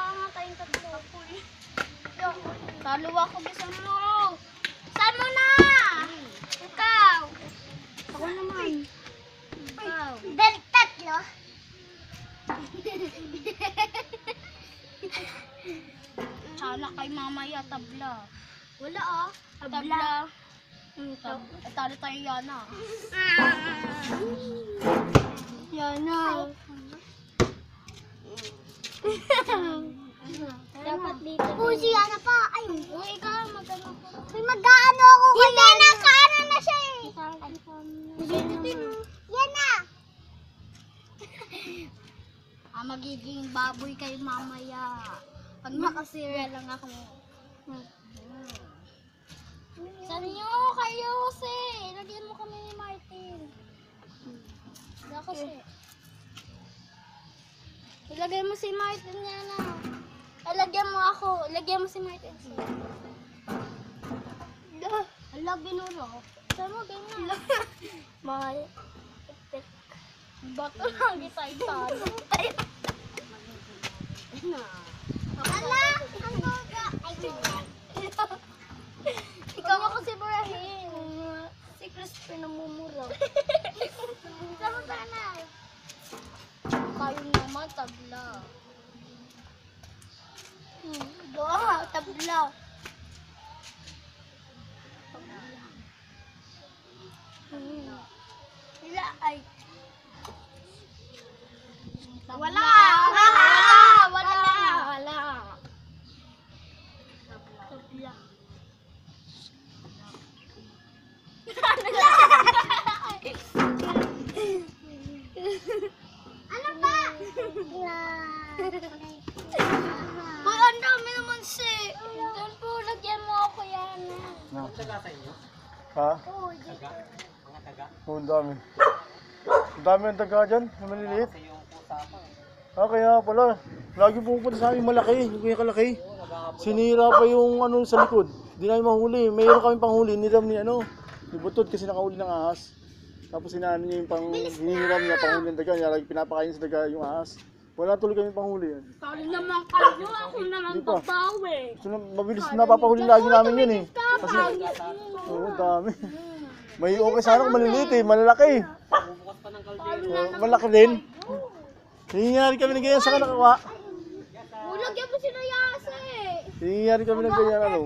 nga tayong tatlo. Talo ako, bisa mo. Saan mo na? Ikaw. Ako naman. Ikaw. Dahil tatlo. Sana kay mamaya tabla. Wala ah. Tabla. Talo tayo Yana. Yana. Dapat dito. Si Yana pa. Ay, ikaw magano ko. Mag-aano ako. Hindi na kaano na siya eh. Yana. Magiging baboy kayo mamaya. Pag nakasira lang ako. Saan nyo kayo kasi? Lagyan mo kami ni Martin. Wala kasi. Ilagay mo si Martin yan na. Ilagyan mo ako. Ilagyan mo si Martin. Hala, binuro. Saan mo ganyan? Mahal. Bato lang kita italo. Hala! Ang goga! Ikaw ako si Brahim. Si Crispin namumura. Saan ba na? Kayo naman, tabla. Tabla. Wala ay. Wala! Wala! Tabla. Ano ba? Hoy, ang dami naman si. Doon po, lagyan mo ako yan. Ang taga sa inyo? Ha? Oo, Taga? Mga taga? Oo, ang dami. Ang dami ang taga dyan, yung maliliit. Sa yung pusa pa. Kaya pala, lagi pupunta sa amin malaki, yung kaya kalaki. Sinira pa yung ano sa likod. Di namin mahuli. Mayroon kami panghuli, niram ni ano, ni Butod kasi nakahuli ng ahas. Tapos sinano niya yung hinihiram niya, panghuli ng daga niya, lagi pinapakain sa daga yung ahas. Wala tuloy kami panghuli yan. Talo naman kayo, ako naman Di pa. babawi. So, mabilis napapahuli lagi namin yun eh. Kasi, oo, dami. May okay sana kung maliliit eh, malalaki. Bubukas pa ng kaldero. Malaki din. Hingiyari kami ng ganyan sa kanakawa. Lagyan mo sila yasa eh. Hingiyari kami ng ganyan ano.